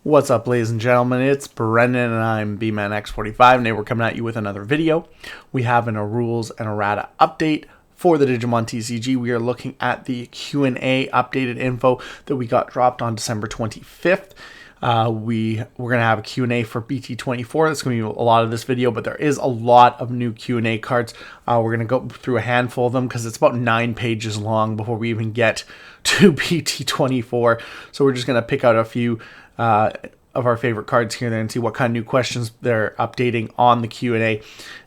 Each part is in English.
What's up, ladies and gentlemen? It's Brendan and I'm BManX45. Today we're coming at you with another video. We have a rules and errata update for the Digimon TCG. We are looking at the Q&A updated info that we got dropped on December 25th. We're going to have a Q&A for BT24. That's going to be a lot of this video, but there is a lot of new Q&A cards. We're going to go through a handful of them because it's about 9 pages long before we even get to BT24. So we're just going to pick out a few of our favorite cards here and see what kind of new questions they're updating on the Q&A.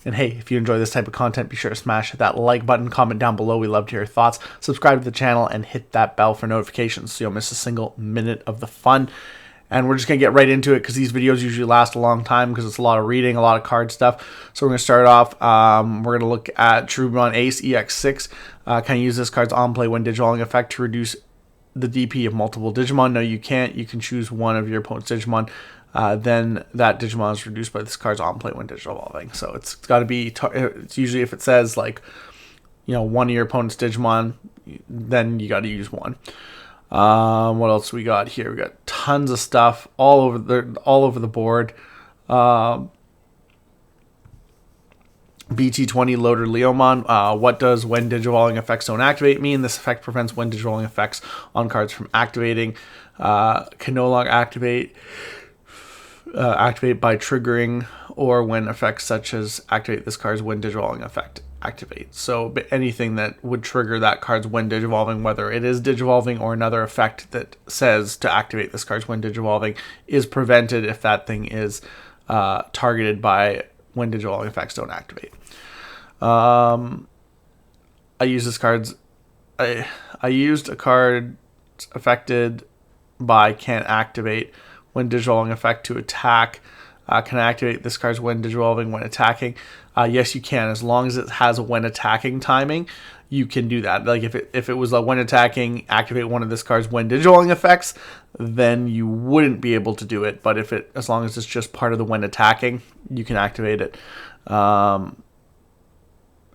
And hey, if you enjoy this type of content, be sure to smash that like button, comment down below. We love to hear your thoughts. Subscribe to the channel and hit that bell for notifications so you don't miss a single minute of the fun. And we're just going to get right into it because these videos usually last a long time because it's a lot of reading, a lot of card stuff. So we're going to start off. We're going to look at Digimon Ace EX6. Can you use this card's on play when digivolving effect to reduce the DP of multiple Digimon? No, you can't. You can choose one of your opponent's Digimon. Then that Digimon is reduced by this card's on play when digivolving. So it's got to be, it's usually if it says like, one of your opponent's Digimon, then you got to use one. What else we got here? We got tons of stuff all over the board. BT20 Loader Leomon. What does when digivolving effects don't activate mean? This effect prevents when digivolving effects on cards from activating. Can no longer activate by triggering or when effects such as activate this card's when digivolving effect activate. So anything that would trigger that card's when digivolving, whether it is digivolving or another effect that says to activate this card's when digivolving, is prevented if that thing is targeted by when digivolving effects don't activate. I use this card's. I used a card affected by can't activate when digivolving effect to attack. Can I activate this card's when digivolving when attacking? Yes, you can. As long as it has a when attacking timing, you can do that. Like if it was a when attacking, activate one of this card's when digivolving effects, then you wouldn't be able to do it. But as long as it's just part of the when attacking, you can activate it.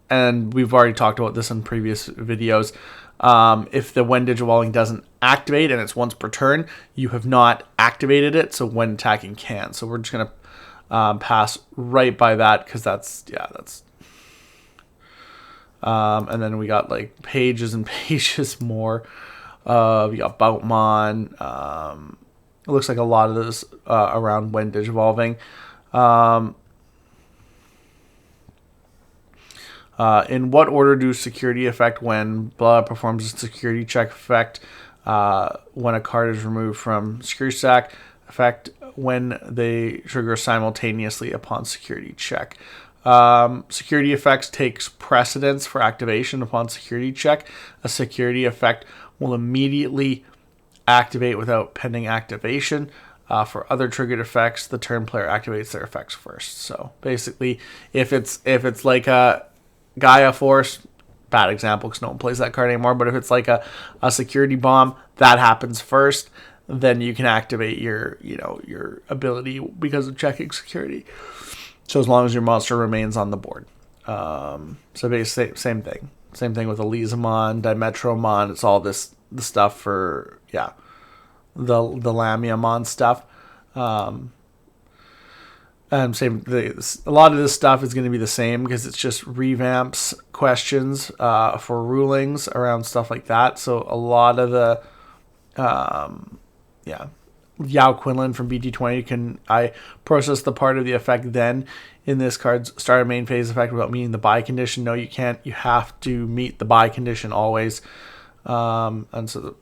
And we've already talked about this in previous videos. If the when digivolving doesn't activate and it's once per turn, you have not activated it, so when attacking can. So we're just gonna pass right by that because that's. And then we got like pages and pages more. We got Boutmon. It looks like a lot of this around when digivolving. In what order do security effect when blah performs a security check effect when a card is removed from security stack effect when they trigger simultaneously upon security check? Security effects takes precedence for activation upon security check. A security effect will immediately activate without pending activation. For other triggered effects, the turn player activates their effects first. So basically, if it's like a Gaia Force, bad example because no one plays that card anymore, but if it's like a security bomb, that happens first, then you can activate your ability because of checking security. So as long as your monster remains on the board. So basically same thing with Elizamon, Dimetromon. It's all the stuff for the Lamiamon stuff. And a lot of this stuff is going to be the same because it's just revamps questions for rulings around stuff like that. So a lot of the Yao Quinlan from BT20 I process the part of the effect then in this card's start main phase effect without meeting the buy condition. No, you can't. You have to meet the buy condition always. And so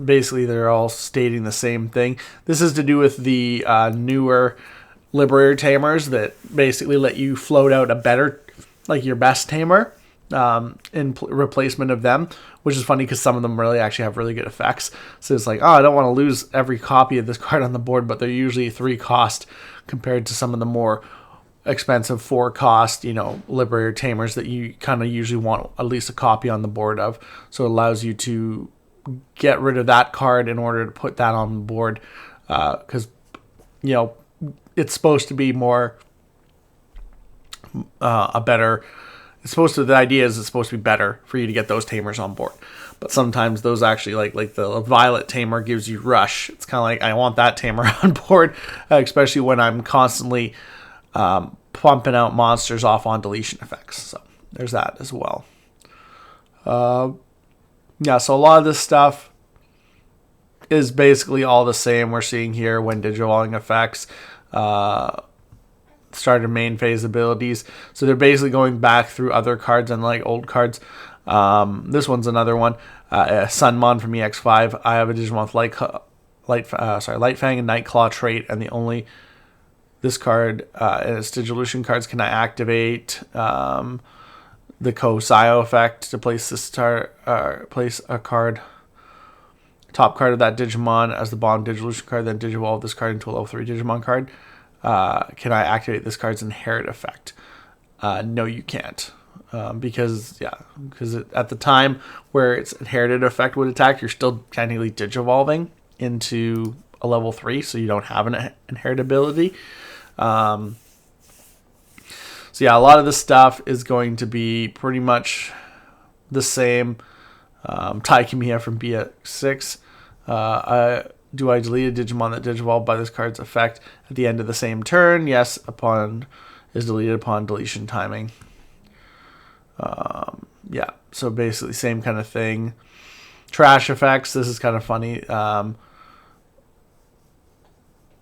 basically they're all stating the same thing. This is to do with the newer Liberator tamers that basically let you float out a better, like your best tamer in replacement of them, which is funny because some of them really actually have really good effects. So it's like, oh, I don't want to lose every copy of this card on the board, but they're usually 3 cost compared to some of the more expensive 4 cost, Liberator tamers that you kind of usually want at least a copy on the board of. So it allows you to get rid of that card in order to put that on the board because, it's supposed to be more the idea is it's supposed to be better for you to get those tamers on board. But sometimes those actually, like the Violet Tamer gives you Rush. It's kind of like, I want that Tamer on board, especially when I'm constantly pumping out monsters off on deletion effects. So there's that as well. Yeah, so a lot of this stuff is basically all the same we're seeing here when digivolving effects, started main phase abilities. So they're basically going back through other cards and like old cards. This one's another one. Sunmon from EX5. I have a Digimon with Lightfang and Nightclaw trait, and this card and its Digivolution cards can I activate the Ko-Sio effect to place place a card, top card of that Digimon as the bottom Digivolution card, then Digivolve this card into a level 3 Digimon card. Can I activate this card's Inherit effect? No, you can't. Because at the time where its inherited effect would attack, you're still technically digivolving into a level 3, so you don't have an inherit ability. So yeah, a lot of this stuff is going to be pretty much the same. Taikimiya from BX6. Do I delete a Digimon that digivolved by this card's effect at the end of the same turn? Yes, is deleted upon deletion timing. Yeah, so basically same kind of thing. Trash effects, this is kind of funny.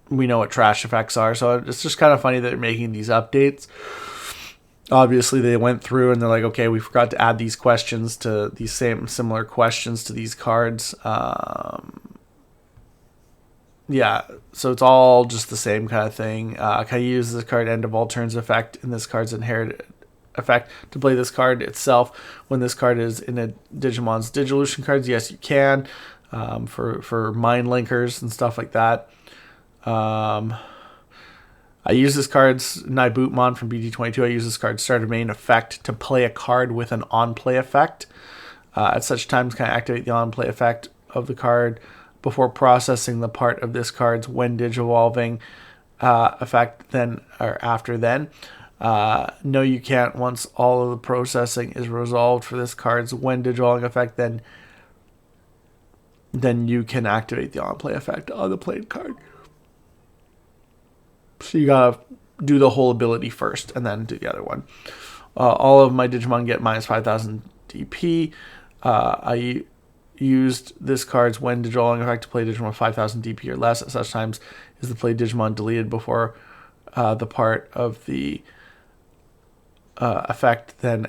We know what trash effects are, so it's just kind of funny that they're making these updates. Obviously, they went through and they're like, okay, we forgot to add these questions to these similar questions to these cards. Yeah, so it's all just the same kind of thing. Can I use this card end of all turns effect in this card's inherited effect to play this card itself when this card is in a Digimon's Digivolution cards? Yes, you can. For mind linkers and stuff like that. I use this card's Naibutmon from BT24. I use this card's start of main effect to play a card with an on-play effect. At such times, can I activate the on-play effect of the card before processing the part of this card's when digivolving effect then or after then? No, you can't. Once all of the processing is resolved for this card's when digivolving effect, then you can activate the on-play effect on the played card. So you gotta do the whole ability first and then do the other one. All of my Digimon get minus 5,000 DP. I used this card's when digivolving effect to play Digimon with 5,000 DP or less. At such times is the play Digimon deleted before the part of the effect then.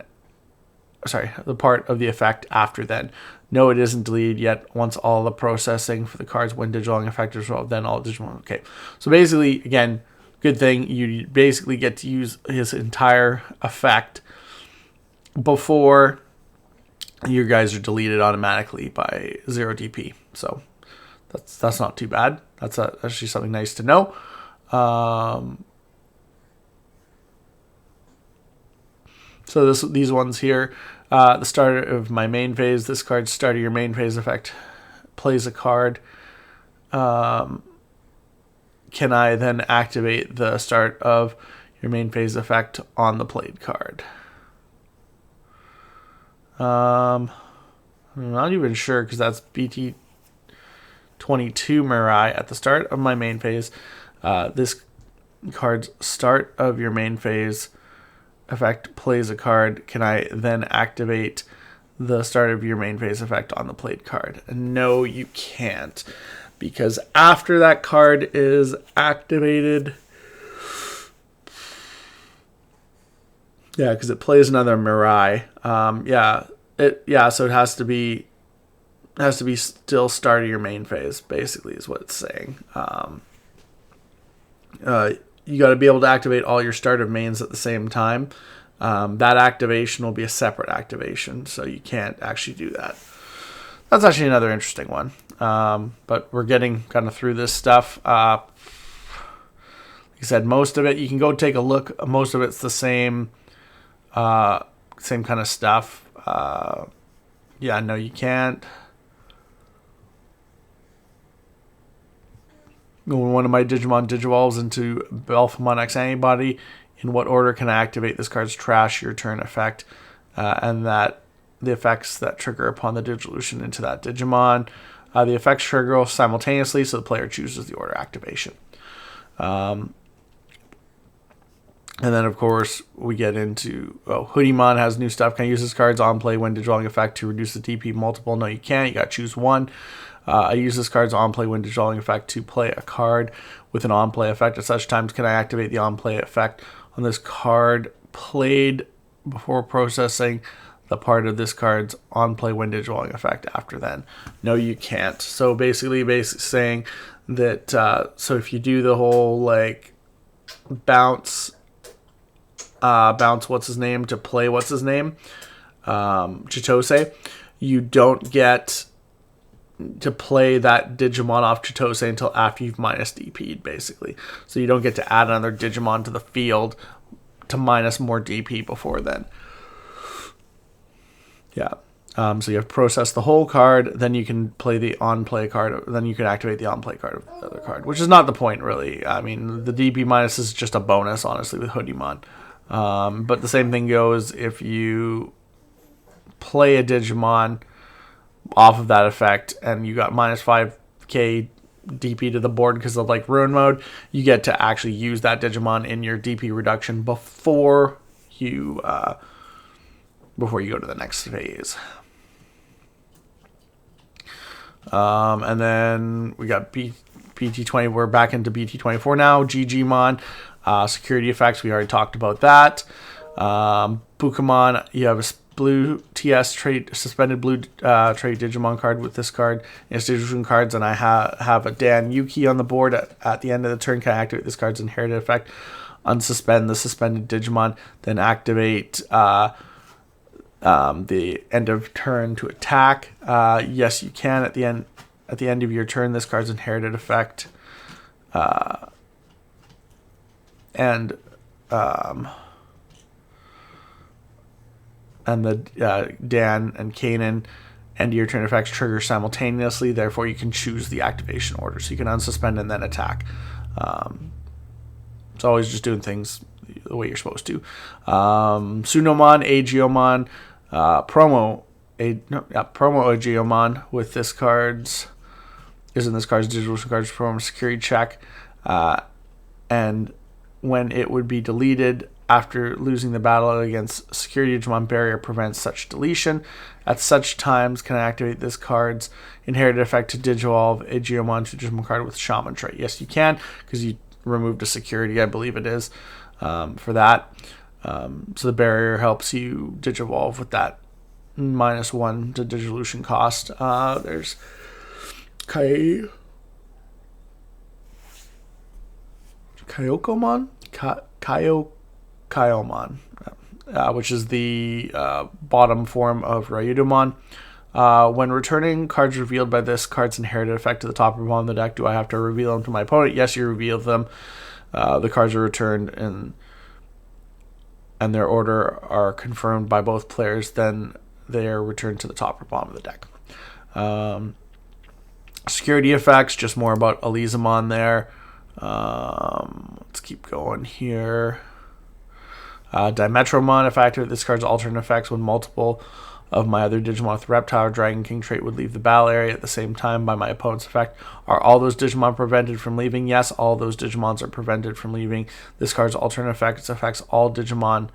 Sorry, the part of the effect after then. No, it isn't deleted yet. Once all the processing for the cards when digivolving effect is resolved, then all Digimon. Okay, so basically, again, good thing you basically get to use his entire effect before your guys are deleted automatically by 0 DP. So that's not too bad. That's actually something nice to know. So these ones here, the start of my main phase. This card, start of your main phase effect, plays a card. Can I then activate the start of your main phase effect on the played card? I'm not even sure because that's BT24 Mirai at the start of my main phase. This card's start of your main phase effect plays a card. Can I then activate the start of your main phase effect on the played card? No, you can't. Because after that card is activated, yeah, because it plays another Mirai. So it has to be still start of your main phase. Basically, is what it's saying. You got to be able to activate all your start of mains at the same time. That activation will be a separate activation, so you can't actually do that. That's actually another interesting one. But we're getting kind of through this stuff. Like I said, most of it, you can go take a look. Most of it's the same kind of stuff. Yeah, no, you can't. When one of my Digimon digivolves into Belphamon X antibody, in what order can I activate this card's trash your turn effect? And that the effects that trigger upon the dissolution into that Digimon. The effects trigger simultaneously, so the player chooses the order activation. And then, of course, we get into, Hoodiemon has new stuff. Can I use this card's on play when drawing effect to reduce the DP multiple? No, you can't. You got to choose one. I use this card's on play when drawing effect to play a card with an on play effect. At such times, can I activate the on play effect on this card played before processing the part of this card's on play when drawing effect after then? No, you can't. So basically saying that, so if you do the whole like bounce what's his name to play what's his name, Chitose, you don't get to play that Digimon off Chitose until after you've minus DP'd, basically. So you don't get to add another Digimon to the field to minus more DP before then. Yeah. So you have to process the whole card, then you can play the on-play card, then you can activate the on-play card of the other card, which is not the point, really. I mean, the DP minus is just a bonus, honestly, with Hoodiemon. But the same thing goes if you play a Digimon off of that effect and you got minus 5k DP to the board because of like ruin mode, you get to actually use that Digimon in your DP reduction before you go to the next phase. And then we got BT20. We're back into BT24 now. Digimon. Security effects, we already talked about that. Bukamon, you have a blue TS trade, suspended blue trade Digimon card with this card. Institution cards, and I have a Dan Yuki on the board at the end of the turn. Can I activate this card's inherited effect? Unsuspend the suspended Digimon, then activate the end of turn to attack. Yes, you can at the end of your turn. This card's inherited effect. And the Dan and Kanan end of your turn effects trigger simultaneously. Therefore, you can choose the activation order. So you can unsuspend and then attack. It's always just doing things the way you're supposed to. Sunomon, Aegeomon, promo Aegeomon with this card's digital cards perform security check, and when it would be deleted after losing the battle against security Digimon barrier prevents such deletion. At such times, can I activate this card's inherited effect to Digivolve Aegeomon to Digimon card with Shaman trait? Yes, you can, because you removed a security, I believe it is, for that. So the barrier helps you Digivolve with that -1 to Digivolution cost. There's Kyokomon? Kyomon, which is the bottom form of Ryudomon. When returning cards revealed by this card's inherited effect to the top or bottom of the deck, do I have to reveal them to my opponent? Yes, you reveal them. The cards are returned and their order are confirmed by both players. Then they are returned to the top or bottom of the deck. Security effects, just more about Elysimon there. Let's keep going here. Dimetromon, if I activate this card's alternate effects when multiple of my other Digimon with Reptile or Dragon King trait would leave the battle area at the same time by my opponent's effect. Are all those Digimon prevented from leaving? Yes, all those Digimons are prevented from leaving. This card's alternate effects affects all Digimon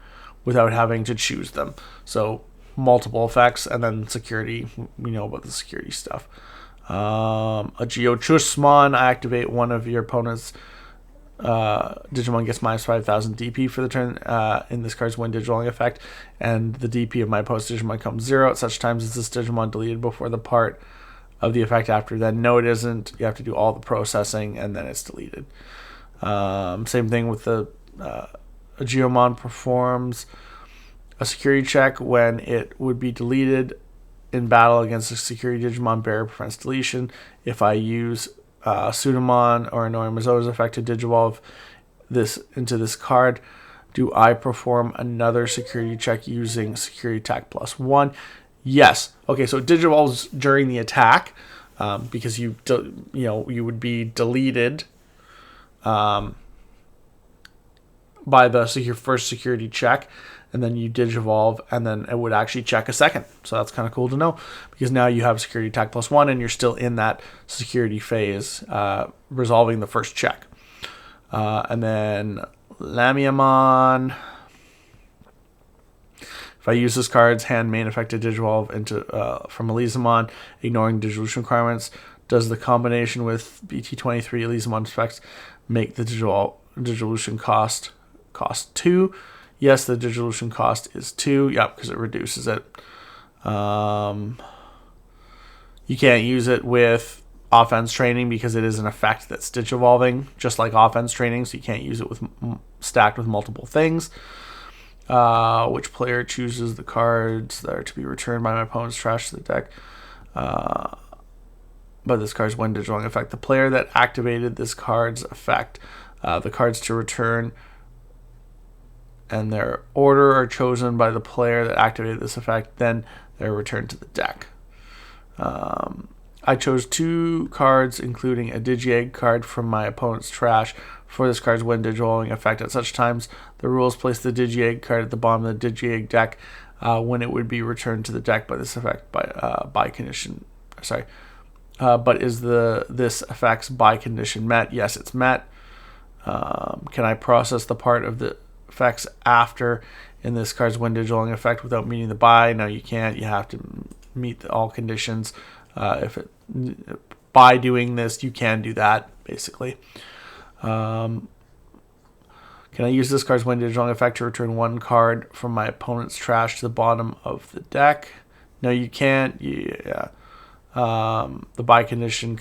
without having to choose them. So multiple effects, and then security. We know about the security stuff. A Geochusmon, I activate one of your opponent's Digimon gets minus 5,000 DP for the turn in this card's when Digimon effect, and the DP of my opponent's Digimon comes 0 at such times as this Digimon deleted before the part of the effect after then. No, it isn't. You have to do all the processing and then it's deleted. Same thing with the Geomon performs a security check when it would be deleted in battle against a security Digimon. Barrier prevents deletion. If I use Sudomon or Annoying effect to Digivolve this into this card, do I perform another security check using security attack +1? Yes. Okay, so it Digivolves during the attack because you would be deleted by the first security check, and then you digivolve, and then it would actually check a second. So that's kind of cool to know, because now you have security attack +1, and you're still in that security phase, resolving the first check. And then Lamiamon. If I use this card's hand main effect to digivolve into from Elysimon, ignoring dissolution requirements, does the combination with BT23 Elysimon effects make the dissolution cost 2? Yes, the dissolution cost is 2. Yep, because it reduces it. You can't use it with offense training because it is an effect that's digivolving, just like offense training, so you can't use it with stacked with multiple things. Which player chooses the cards that are to be returned by my opponent's trash to the deck? But this card's when digivolving effect. The player that activated this card's effect. The cards to return and their order are chosen by the player that activated this effect. Then they're returned to the deck. I chose 2 cards, including a Digi-Egg card from my opponent's trash for this card's when digivolving effect. At such times, the rules place the Digi-Egg card at the bottom of the Digi-Egg deck when it would be returned to the deck by this effect by condition. Sorry. But is this effect's by condition met? Yes, it's met. Can I process the part of the effects after in this card's when digivolving effect without meeting the buy? No, you can't. You have to meet all conditions. By doing this, you can do that, basically. Can I use this card's when digivolving effect to return 1 card from my opponent's trash to the bottom of the deck? No, you can't. Yeah. The buy condition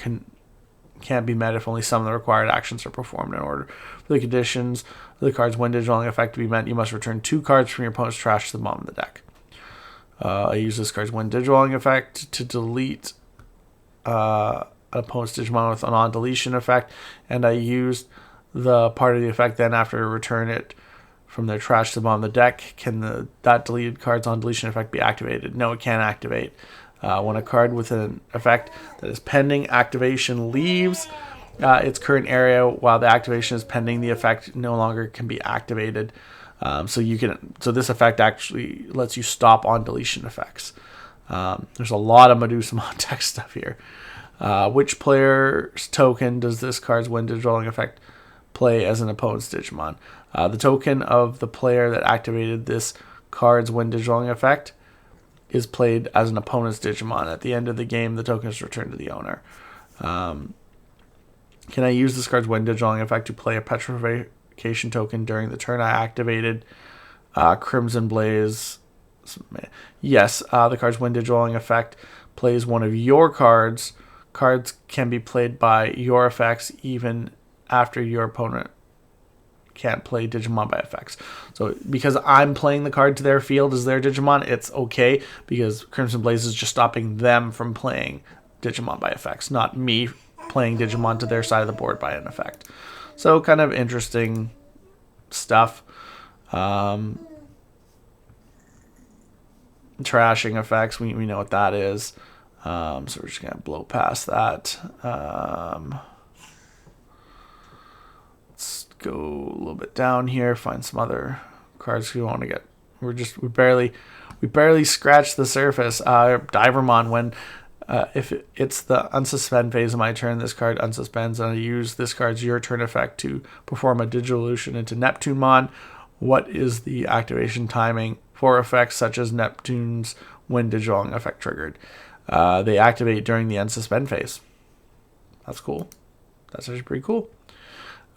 can't be met if only some of the required actions are performed. In order for the conditions of the card's when digivolving effect to be met, you must return 2 cards from your opponent's trash to the bottom of the deck. I use this card's when digivolving effect to delete an opponent's Digimon with an on-deletion effect, and I used the part of the effect then after I return it from their trash to the bottom of the deck. Can that deleted card's on-deletion effect be activated? No, it can't activate. When a card with an effect that is pending activation leaves its current area while the activation is pending, the effect no longer can be activated. So this effect actually lets you stop on deletion effects. There's a lot of Medusumon tech stuff here. Which player's token does this card's when digivolving effect play as an opponent's Digimon? The token of the player that activated this card's when digivolving effect is played as an opponent's Digimon. At the end of the game, the token is returned to the owner. Can I use this card's when digivolving effect to play a petrification token during the turn I activated Crimson Blaze? Yes, the card's when digivolving effect plays one of your cards. Cards can be played by your effects even after your opponent can't play Digimon by effects. So because I'm playing the card to their field as their Digimon, it's okay, because Crimson Blaze is just stopping them from playing Digimon by effects, not me playing Digimon to their side of the board by an effect. So kind of interesting stuff. Trashing effects, we know what that is. So we're just going to blow past that. Let's go a little bit down here, find some other cards we want to get. We barely scratched the surface. Divermon, when if it's the unsuspend phase of my turn, this card unsuspends, and I use this card's your turn effect to perform a Digievolution into Neptunemon. What is the activation timing for effects such as Neptune's when digivolving effect triggered? They activate during the unsuspend phase. That's cool. That's actually pretty cool.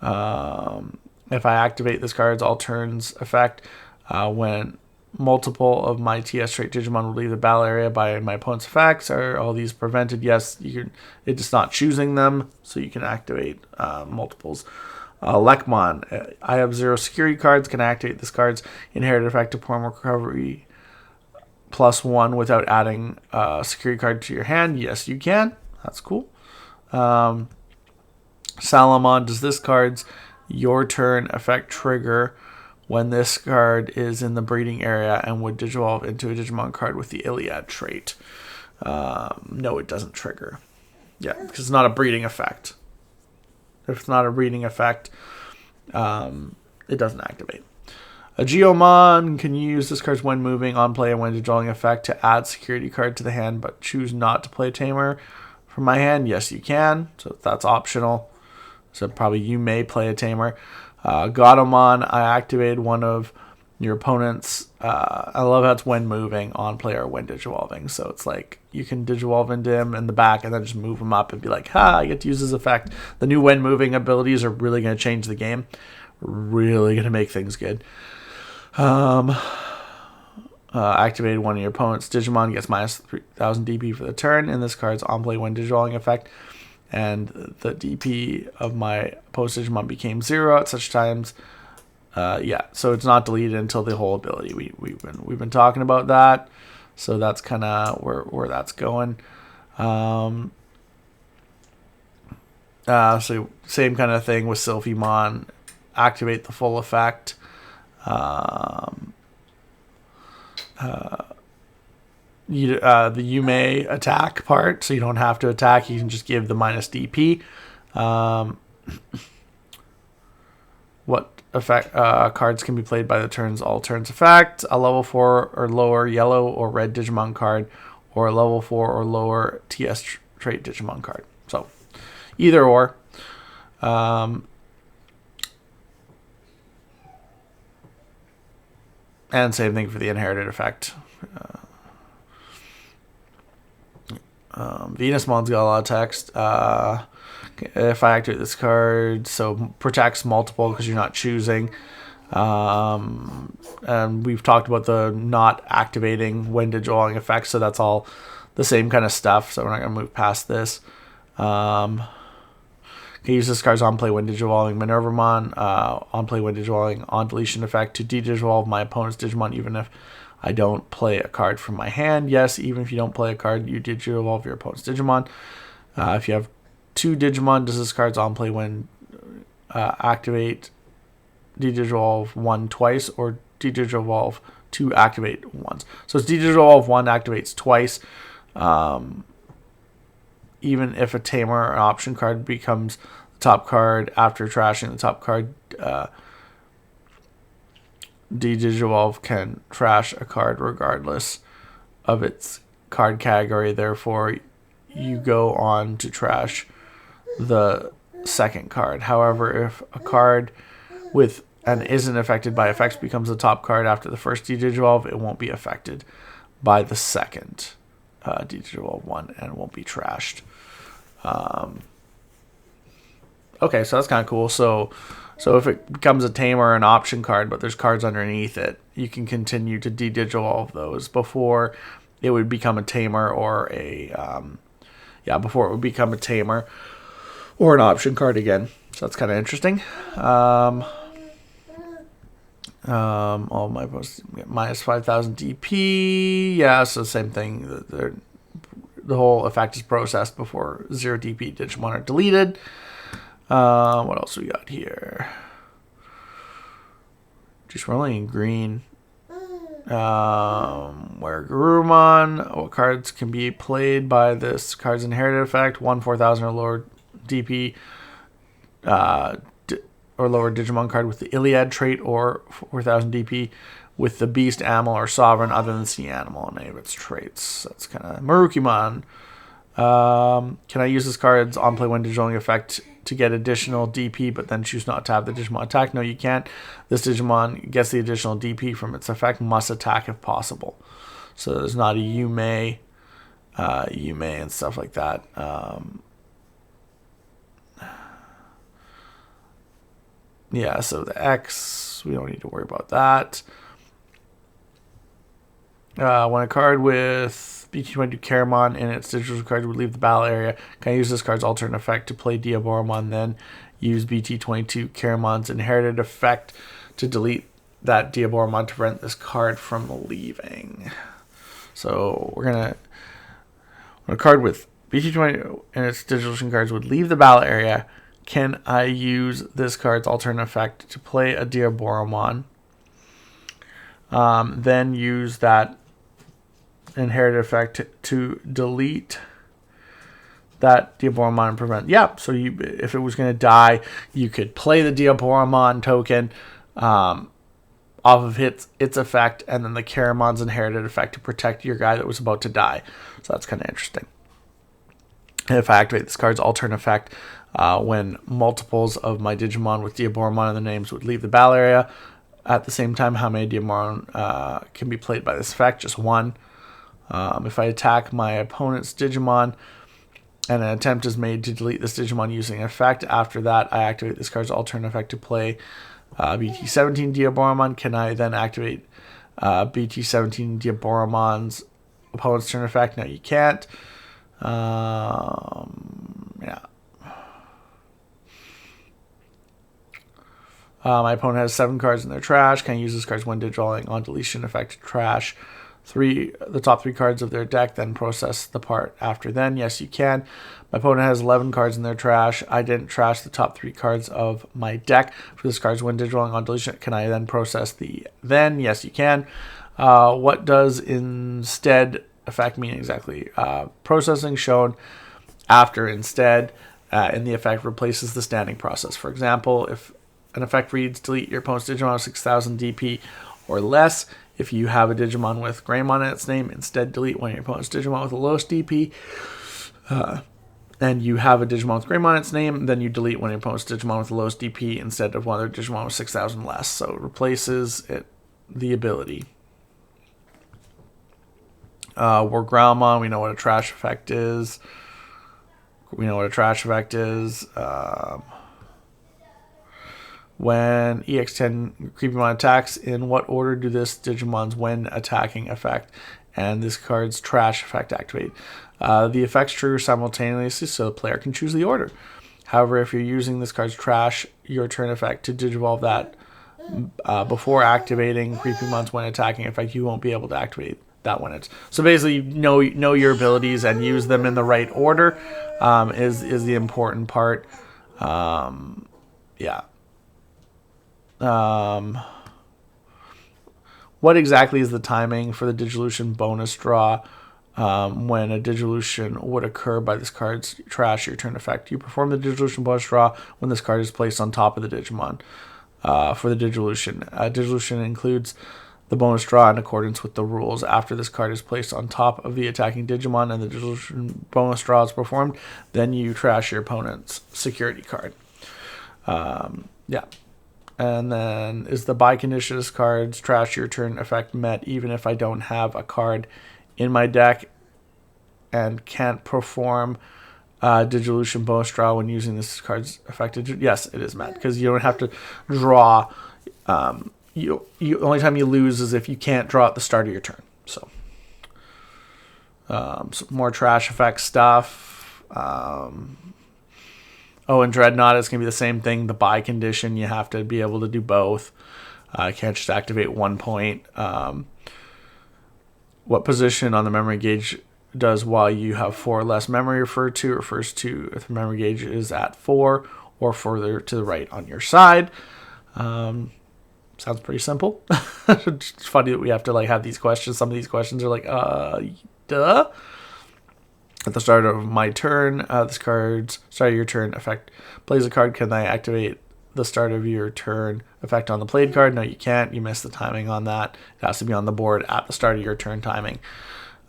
If I activate this card's all turns effect, when multiple of my TS trait Digimon will leave the battle area by my opponent's effects, are all these prevented? Yes, it's not choosing them, so you can activate multiples. Lekmon, I have 0 security cards. Can I activate this card's inherited effect to perform recovery +1 without adding a security card to your hand? Yes, you can. That's cool. Salamon, does this card's your turn effect trigger when this card is in the breeding area and would digivolve into a Digimon card with the Iliad trait? No, it doesn't trigger. Yeah, because it's not a breeding effect. If it's not a breeding effect, it doesn't activate. A Geomon, can you use this card's when moving, on play, and when drawing effect to add security card to the hand, but choose not to play Tamer from my hand? Yes, you can. So that's optional. So probably you may play a Tamer. Godamon, I activated one of your opponent's. I love how it's when moving, on play, or when digivolving. So it's like you can digivolve into him in the back and then just move him up and be like, ha, I get to use his effect. The new when moving abilities are really going to change the game. Really going to make things good. Activated one of your opponent's Digimon, gets minus 3000 DP for the turn, and this card's on play when digivolving effect. And the DP of my opposed Digimon became 0 at such times. Yeah, so it's not deleted until the whole ability. We've been talking about that, so that's kind of where that's going. So same kind of thing with Sylphimon. Activate the full effect. The you may attack part, so you don't have to attack. You can just give the minus DP. What effect cards can be played by the turns all turns effect? A level 4 or lower yellow or red Digimon card, or a level 4 or lower TS trait Digimon card. So either or. And same thing for the inherited effect. Venusmon's got a lot of text. If I activate this card, so protects multiple because you're not choosing. And we've talked about the not activating when digivolving effects, so that's all the same kind of stuff. So we're not going to move past this. Can use this card's on play when digivolving Minervamon, on play when digivolving on deletion effect to de-digivolve my opponent's Digimon, even if I don't play a card from my hand. Yes, even if you don't play a card, you digivolve your opponent's Digimon. If you have 2 Digimon, does this card's on play when activate de-digivolve 1 twice, or de-digivolve 2 activate once? So it's de-digivolve 1 activates twice. Even if a Tamer or an option card becomes the top card after trashing the top card, de-digivolve can trash a card regardless of its card category. Therefore, you go on to trash the second card. However, if a card with and isn't affected by effects becomes the top card after the first de-digivolve, it won't be affected by the second de-digivolve one and won't be trashed. Okay, so that's kind of cool. So if it becomes a Tamer or an option card, but there's cards underneath it, you can continue to de-digivolve those before it would become a Tamer or a before it would become a Tamer or an option card again. So that's kind of interesting. All my posts get minus 5000 DP. Yeah, so same thing. The whole effect is processed before 0 DP Digimon are deleted. What else we got here? Just rolling in green. Where Garurumon, what cards can be played by this card's inherited effect? 4000 or lower DP or lower Digimon card with the Iliad trait, or 4000 DP with the Beast, Animal, or Sovereign other than Sea Animal and any of its traits. That's kind of Marukimon. Can I use this card's on play when digivolving effect to get additional DP, but then choose not to have the Digimon attack? No, you can't. This Digimon gets the additional DP from its effect, must attack if possible. So there's not a you may and stuff like that. Yeah, so the X, we don't need to worry about that. When a card with BT24 Caramon and its digital card would leave the battle area, can I use this card's alternate effect to play Diaboromon, then use BT24 Caramon's inherited effect to delete that Diaboromon to prevent this card from leaving? So we're going to... When a card with BT20 and its digital cards would leave the battle area, can I use this card's alternate effect to play a Diaboromon, then use that inherited effect to delete that Diaboromon and prevent? Yeah, so if it was going to die, you could play the Diaboromon token, off of its effect, and then the Caramon's inherited effect to protect your guy that was about to die. So that's kind of interesting. And if I activate this card's alternate effect, when multiples of my Digimon with Diaboromon in their names would leave the battle area, at the same time, how many Diaboromon can be played by this effect? Just one. If I attack my opponent's Digimon and an attempt is made to delete this Digimon using an effect, after that I activate this card's alternate effect to play BT17 Diaboromon. Can I then activate BT17 Diaboromon's opponent's turn effect? No, you can't. Yeah. My opponent has 7 cards in their trash. Can I use this card's when digivolving on deletion effect to trash the top 3 cards of their deck, then process the part after then? Yes, you can. My opponent has 11 cards in their trash. I didn't trash the top 3 cards of my deck. For this card's when digivolving on deletion, can I then process the then? Yes, you can. What does instead effect mean exactly? Processing shown after instead in the effect replaces the standing process. For example, if an effect reads delete your opponent's Digimon with 6,000 DP or less, if you have a Digimon with Greymon in its name, instead delete one of your opponent's Digimon with the lowest DP. And you have a Digimon with Greymon in its name, then you delete one of your opponent's Digimon with the lowest DP instead of one of their Digimon with 6,000 less. So it replaces the ability. War Growlmon, we know what a trash effect is. When EX10 Creepymon attacks, in what order do this Digimon's when attacking effect and this card's trash effect activate? The effects trigger simultaneously, so the player can choose the order. However, if you're using this card's trash your turn effect to digivolve that before activating Creepymon's when attacking effect, you won't be able to activate that when it's... So basically, know your abilities and use them in the right order is the important part. Yeah. What exactly is the timing for the Digivolution bonus draw when a Digivolution would occur by this card's trash your turn effect? You perform the Digivolution bonus draw when this card is placed on top of the Digimon. For the Digivolution, Digivolution includes the bonus draw in accordance with the rules. After this card is placed on top of the attacking Digimon and the Digivolution bonus draw is performed, then you trash your opponent's security card. Yeah. And then, is the buy condition of this card's trash your turn effect met even if I don't have a card in my deck and can't perform Digivolution bonus draw when using this card's effect? Yes, it is met, because you don't have to draw. You only time you lose is if you can't draw at the start of your turn. So, some more trash effect stuff. Oh, and Dreadnought is going to be the same thing. The buy condition, you have to be able to do both. You can't just activate 1 point. What position on the memory gauge does while you have 4 or less memory refers to if the memory gauge is at 4 or further to the right on your side. Sounds pretty simple. It's funny that we have to have these questions. Some of these questions are duh. At the start of my turn, this card's start of your turn effect plays a card. Can I activate the start of your turn effect on the played card? No, you can't. You missed the timing on that. It has to be on the board at the start of your turn timing.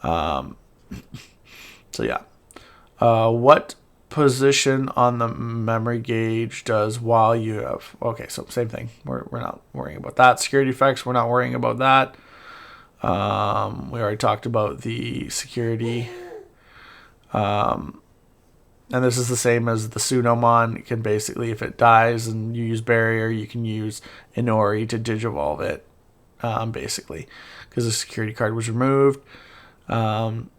So yeah. What position on the memory gauge does while you have... Okay, so same thing. We're not worrying about that. Security effects, we're not worrying about that. We already talked about the security... and this is the same as the Sunomon. It can basically, if it dies and you use Barrier, you can use Inori to digivolve it, basically, because the security card was removed. And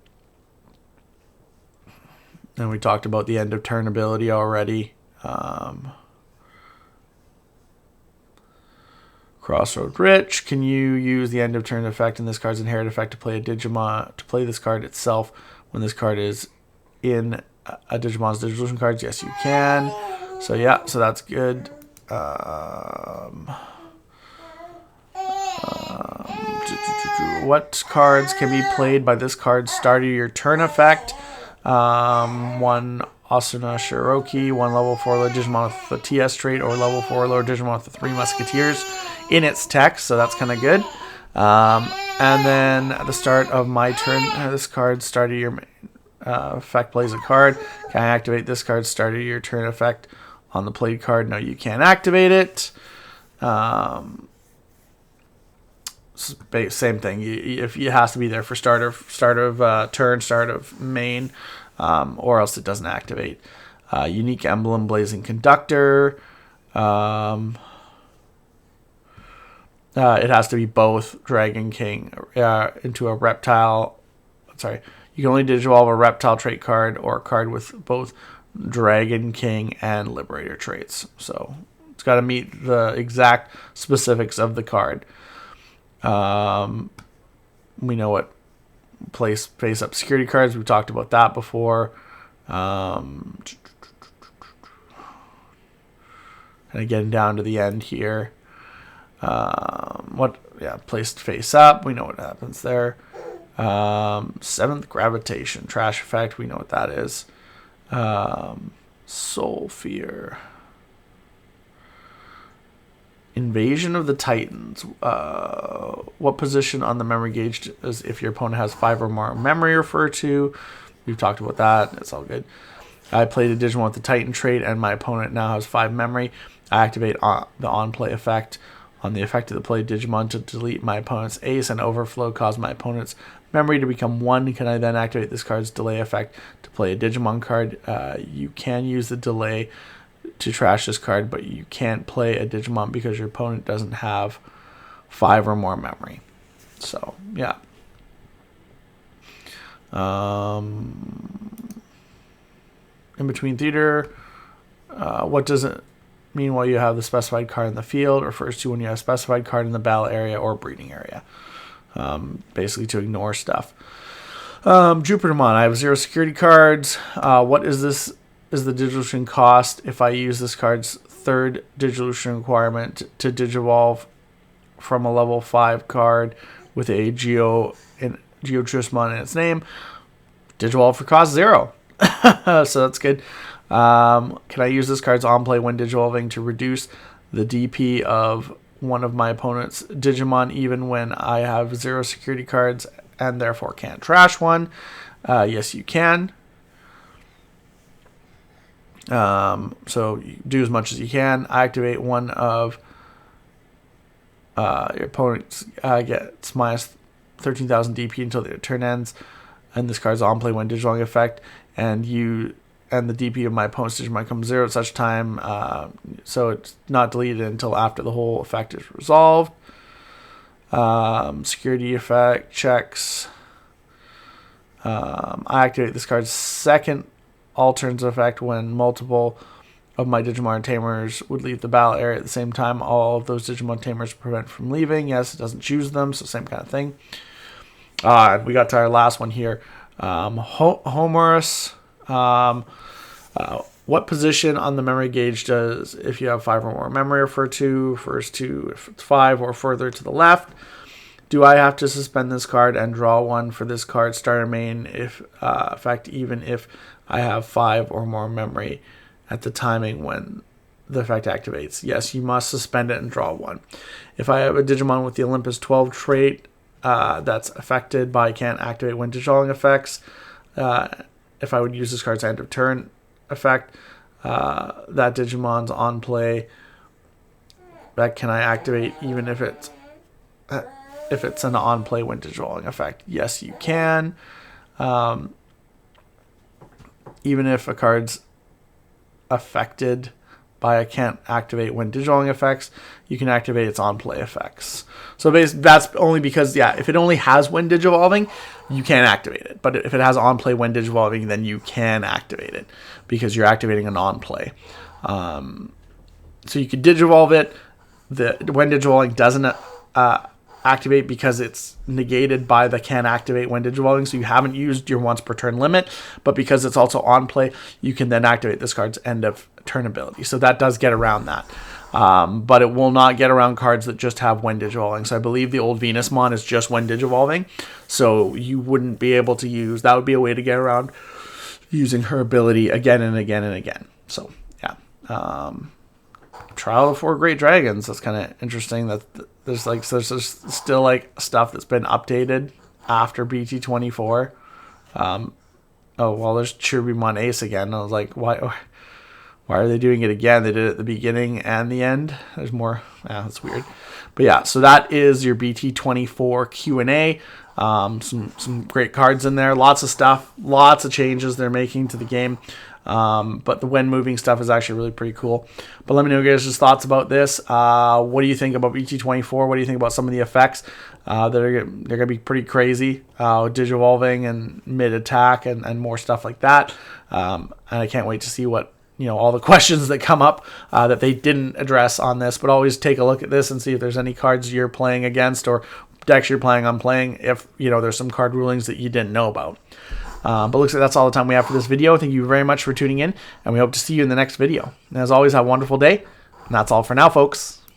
we talked about the end of turn ability already. Crossroad Rich. Can you use the end of turn effect and this card's inherit effect to play a Digimon, to play this card itself when this card is in a Digimon's Digivolution cards? Yes, you can. So yeah, so that's good. What cards can be played by this card's start of your turn effect? One Asuna Shiroki, 1 level 4 lower Digimon with the TS trait, or level 4 lower Digimon with the 3 Musketeers in its text, so that's kind of good. And then at the start of my turn, this card, start of your effect, plays a card. Can I activate this card? Start of your turn effect on the played card. No, you can't activate it. Same thing. If it has to be there for start of turn, start of main, or else it doesn't activate. Unique emblem, Blazing Conductor. It has to be both Dragon King into a reptile. Sorry, you can only digivolve a reptile trait card or a card with both Dragon King and Liberator traits. So it's got to meet the exact specifics of the card. We know what face up security cards. We've talked about that before. And getting down to the end here. Placed face up. We know what happens there. 7th Gravitation, trash effect. We know what that is. Soul Fear. Invasion of the Titans. What position on the memory gauge is if your opponent has 5 or more memory refer to? We've talked about that. It's all good. I played a Digimon with the Titan trait, and my opponent now has 5 memory. I activate the on-play effect on the effect of the played Digimon to delete my opponent's ace and overflow, cause my opponent's memory to become 1. Can I then activate this card's delay effect to play a Digimon card? You can use the delay to trash this card, but you can't play a Digimon because your opponent doesn't have 5 or more memory. So, yeah. In between theater, what does it mean while you have the specified card in the field? Refers to when you have a specified card in the battle area or breeding area. Basically to ignore stuff. Jupitermon, I have 0 security cards. What is this? Is the Digivolution cost if I use this card's 3rd Digivolution requirement to Digivolve from a level 5 card with a Geotrismon in its name? Digivolve for cost 0. So that's good. Can I use this card's on play when Digivolving to reduce the DP of one of my opponent's Digimon even when I have 0 security cards and therefore can't trash one? Yes, you can. So you do as much as you can. Activate one of your opponent's gets minus 13,000 DP until their turn ends, and this card's on play when Digivolving effect, and the DP of my opponent's Digimon comes 0 at such time, so it's not deleted until after the whole effect is resolved. Security effect checks. I activate this card's 2nd all turns effect when multiple of my Digimon Tamers would leave the battle area at the same time. All of those Digimon Tamers prevent from leaving. Yes, it doesn't choose them, so same kind of thing. We got to our last one here. Homorus. What position on the memory gauge does, if you have 5 or more memory, refer to? Refers to if it's 5 or further to the left. Do I have to suspend this card and draw one for this card starter main if effect, even if I have 5 or more memory at the timing when the effect activates? Yes, you must suspend it and draw one. If I have a Digimon with the Olympus 12 trait that's affected by can't activate when Digivolving effects, if I would use this card's end of turn effect, that Digimon's on play, that can I activate even if it's an on play when Digivolving effect? Yes, you can. Even if a card's affected by a can't activate when Digivolving effects, you can activate its on play effects. So basically, that's only because, if it only has when Digivolving, you can't activate it. But if it has on play when Digivolving, then you can activate it because you're activating an on play. So you could Digivolve it. When Digivolving doesn't activate because it's negated by the can activate when Digivolving, so you haven't used your once per turn limit, but because it's also on play, you can then activate this card's end of turn ability. So that does get around that. But it will not get around cards that just have when Digivolving. So I believe the old Venusmon is just when Digivolving, so you wouldn't be able to use, that would be a way to get around using her ability again and again and again. So yeah, Trial of Four Great Dragons. That's kind of interesting. That there's still like stuff that's been updated after BT24. Oh well, there's Cherubimon Ace again. I was like, why are they doing it again? They did it at the beginning and the end. There's more. Yeah, that's weird. But yeah, so that is your BT24 Q&A. Some great cards in there. Lots of stuff. Lots of changes they're making to the game. But the when moving stuff is actually really pretty cool. But let me know guys' thoughts about this. What do you think about BT24? What do you think about some of the effects? They're gonna be pretty crazy. Digivolving and mid attack and more stuff like that. And I can't wait to see what, all the questions that come up that they didn't address on this. But always take a look at this and see if there's any cards you're playing against or decks you're planning on playing, if there's some card rulings that you didn't know about. But looks like that's all the time we have for this video. Thank you very much for tuning in, and we hope to see you in the next video. And as always, have a wonderful day. And that's all for now, folks.